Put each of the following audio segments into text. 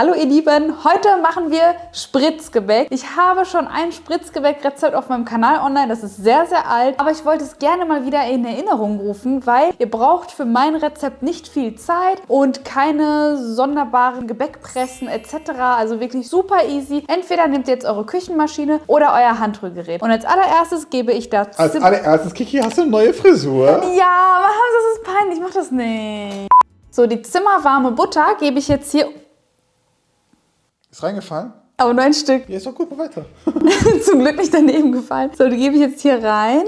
Hallo ihr Lieben, heute machen wir Spritzgebäck. Ich habe schon ein Spritzgebäck-Rezept auf meinem Kanal online, das ist sehr, sehr alt, aber ich wollte es gerne mal wieder in Erinnerung rufen, weil ihr braucht für mein Rezept nicht viel Zeit und keine sonderbaren Gebäckpressen etc. Also wirklich super easy. Entweder nehmt ihr jetzt eure Küchenmaschine oder euer Handrührgerät. Und als allererstes gebe ich dazu... Als allererstes, Kiki, hast du eine neue Frisur? Ja, aber das ist peinlich, mach das nicht. So, die zimmerwarme Butter gebe ich jetzt hier... Ist reingefallen? Aber nur ein Stück. Ja, ist doch gut, mal weiter. Zum Glück nicht daneben gefallen. So, die gebe ich jetzt hier rein.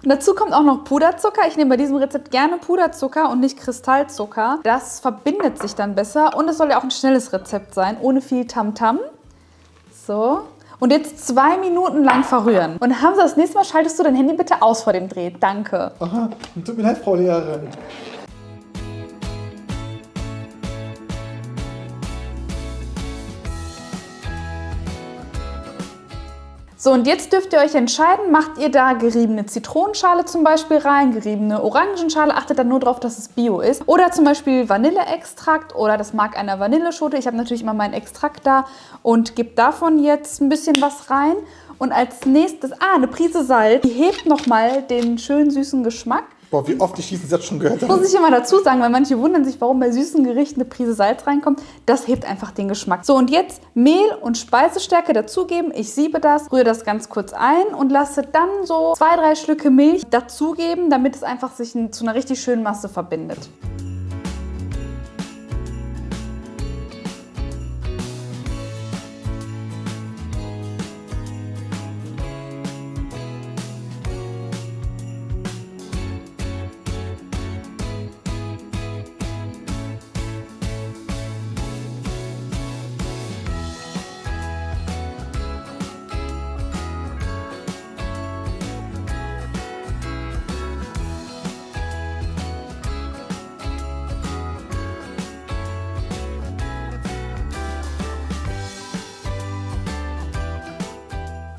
Und dazu kommt auch noch Puderzucker. Ich nehme bei diesem Rezept gerne Puderzucker und nicht Kristallzucker. Das verbindet sich dann besser. Und es soll ja auch ein schnelles Rezept sein, ohne viel Tamtam. So. Und jetzt 2 Minuten lang verrühren. Und Hamza, das nächste Mal schaltest du dein Handy bitte aus vor dem Dreh. Danke. Aha, tut mir leid, Frau Lehrerin. So, und jetzt dürft ihr euch entscheiden, macht ihr da geriebene Zitronenschale zum Beispiel rein, geriebene Orangenschale, achtet dann nur darauf, dass es Bio ist. Oder zum Beispiel Vanilleextrakt oder das mag einer Vanilleschote. Ich habe natürlich immer meinen Extrakt da und gebe davon jetzt ein bisschen was rein. Und als nächstes, eine Prise Salz, die hebt nochmal den schönen süßen Geschmack. Boah, wie oft ich diesen Satz schon gehört habe. Muss ich immer dazu sagen, weil manche wundern sich, warum bei süßen Gerichten eine Prise Salz reinkommt. Das hebt einfach den Geschmack. So, und jetzt Mehl und Speisestärke dazugeben. Ich siebe das, rühre das ganz kurz ein und lasse dann so 2-3 Schlücke Milch dazugeben, damit es einfach sich zu einer richtig schönen Masse verbindet.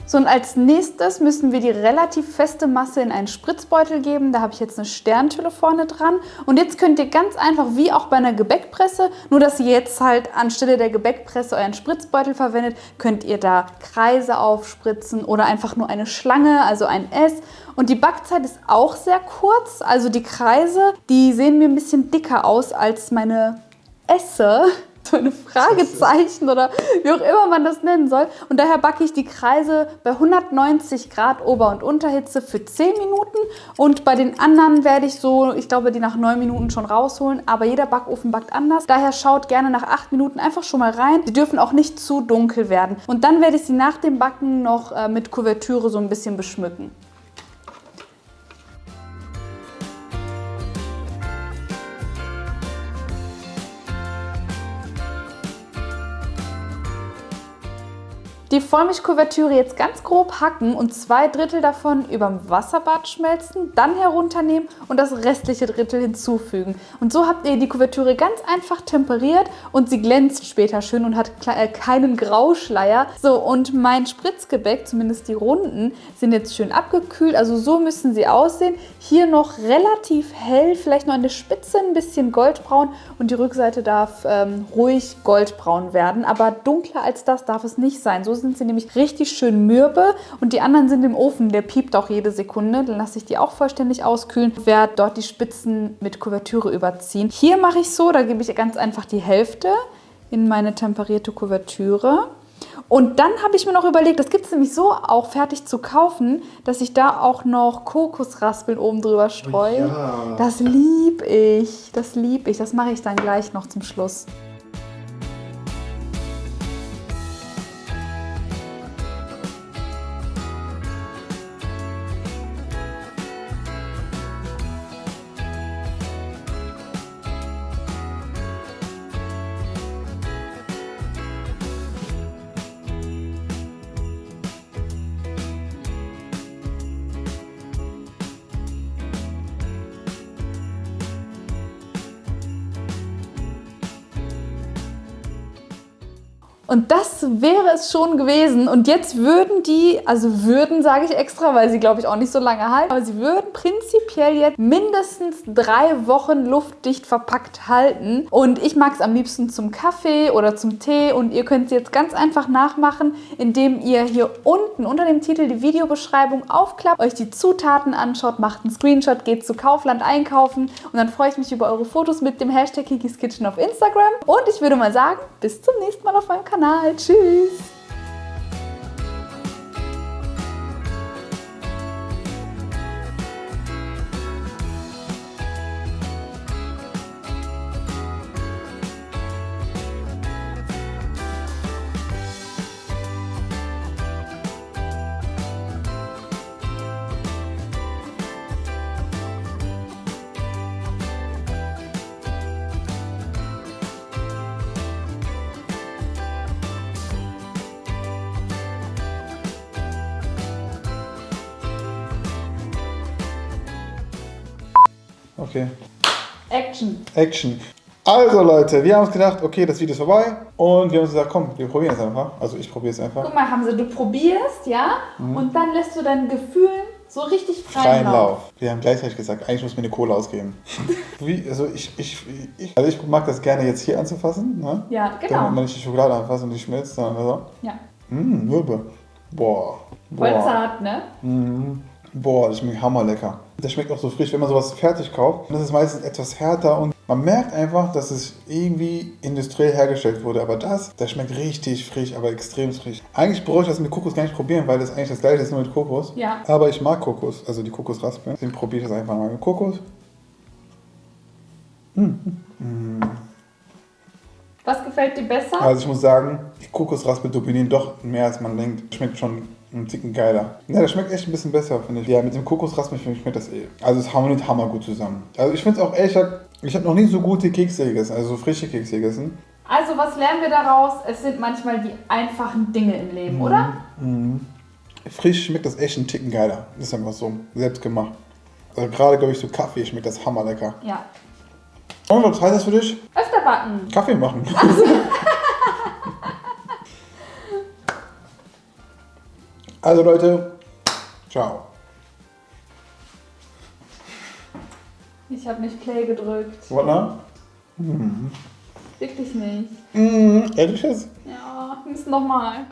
So, und als nächstes müssen wir die relativ feste Masse in einen Spritzbeutel geben. Da habe ich jetzt eine Sterntülle vorne dran. Und jetzt könnt ihr ganz einfach, wie auch bei einer Gebäckpresse, nur dass ihr jetzt halt anstelle der Gebäckpresse euren Spritzbeutel verwendet, könnt ihr da Kreise aufspritzen oder einfach nur eine Schlange, also ein S. Und die Backzeit ist auch sehr kurz. Also die Kreise, die sehen mir ein bisschen dicker aus als meine Esse. So eine Fragezeichen oder wie auch immer man das nennen soll. Und daher backe ich die Kreise bei 190 Grad Ober- und Unterhitze für 10 Minuten. Und bei den anderen werde ich so, ich glaube, die nach 9 Minuten schon rausholen. Aber jeder Backofen backt anders. Daher schaut gerne nach 8 Minuten einfach schon mal rein. Die dürfen auch nicht zu dunkel werden. Und dann werde ich sie nach dem Backen noch mit Kuvertüre so ein bisschen beschmücken. Die Vollmilchkuvertüre jetzt ganz grob hacken und 2/3 davon überm Wasserbad schmelzen, dann herunternehmen und das restliche Drittel hinzufügen. Und so habt ihr die Kuvertüre ganz einfach temperiert und sie glänzt später schön und hat keinen Grauschleier. So, und mein Spritzgebäck, zumindest die Runden, sind jetzt schön abgekühlt. Also so müssen sie aussehen. Hier noch relativ hell, vielleicht noch an der Spitze ein bisschen goldbraun und die Rückseite darf ruhig goldbraun werden. Aber dunkler als das darf es nicht sein. So sind sie nämlich richtig schön mürbe und die anderen sind im Ofen, der piept auch jede Sekunde. Dann lasse ich die auch vollständig auskühlen und werde dort die Spitzen mit Kuvertüre überziehen. Hier mache ich so, da gebe ich ganz einfach die Hälfte in meine temperierte Kuvertüre. Und dann habe ich mir noch überlegt, das gibt es nämlich so auch fertig zu kaufen, dass ich da auch noch Kokosraspeln oben drüber streue. Ja. Das liebe ich, das liebe ich. Das mache ich dann gleich noch zum Schluss. Und das wäre es schon gewesen. Und jetzt würden die, also würden sage ich extra, weil sie glaube ich auch nicht so lange halten, aber sie würden prinzipiell jetzt mindestens 3 Wochen luftdicht verpackt halten. Und ich mag es am liebsten zum Kaffee oder zum Tee. Und ihr könnt es jetzt ganz einfach nachmachen, indem ihr hier unten unter dem Titel die Videobeschreibung aufklappt, euch die Zutaten anschaut, macht einen Screenshot, geht zu Kaufland einkaufen. Und dann freue ich mich über eure Fotos mit dem Hashtag Kikis Kitchen auf Instagram. Und ich würde mal sagen, bis zum nächsten Mal auf meinem Kanal. Tschüss! Okay. Action! Action. Also Leute, wir haben uns gedacht, okay, das Video ist vorbei. Und wir haben uns gesagt, komm, wir probieren es einfach. Also ich probiere es einfach. Guck mal, Hamza, du probierst, ja? Und dann lässt du deinen Gefühlen so richtig freien Lauf. Wir haben gleichzeitig gesagt, eigentlich muss mir eine Kohle ausgeben. Also ich mag das gerne jetzt hier anzufassen. Ne? Ja, genau. Damit man nicht die Schokolade anfasst und die schmilzt, sondern so. Ja. Mürbe. Boah. Voll zart, ne? Boah, das schmeckt hammerlecker. Das schmeckt auch so frisch, wenn man sowas fertig kauft. Das ist meistens etwas härter und man merkt einfach, dass es irgendwie industriell hergestellt wurde. Aber das schmeckt richtig frisch, aber extrem frisch. Eigentlich brauche ich das mit Kokos gar nicht probieren, weil das eigentlich das gleiche ist, nur mit Kokos. Ja. Aber ich mag Kokos, also die Kokosraspeln. Deswegen probiere ich das einfach mal mit Kokos. Was gefällt dir besser? Also ich muss sagen, die Kokosraspeln dominieren doch mehr, als man denkt. Schmeckt schon ein Ticken geiler. Ja, das schmeckt echt ein bisschen besser, finde ich. Ja, mit dem Kokosraspeln schmeckt das eh. Also es harmoniert hammergut zusammen. Also ich finde es auch ehrlich gesagt, ich habe noch nie so gute Kekse gegessen, also so frische Kekse gegessen. Also was lernen wir daraus? Es sind manchmal die einfachen Dinge im Leben, oder? Frisch schmeckt das echt ein Ticken geiler. Das ist einfach so, selbst gemacht. Also gerade, glaube ich, so Kaffee schmeckt das hammerlecker. Ja. Und was heißt das für dich? Öfter backen. Kaffee machen. Also Leute, ciao. Ich habe nicht Play gedrückt. Warte. Wirklich nicht. Ehrlich jetzt? Ja, wir müssen nochmal.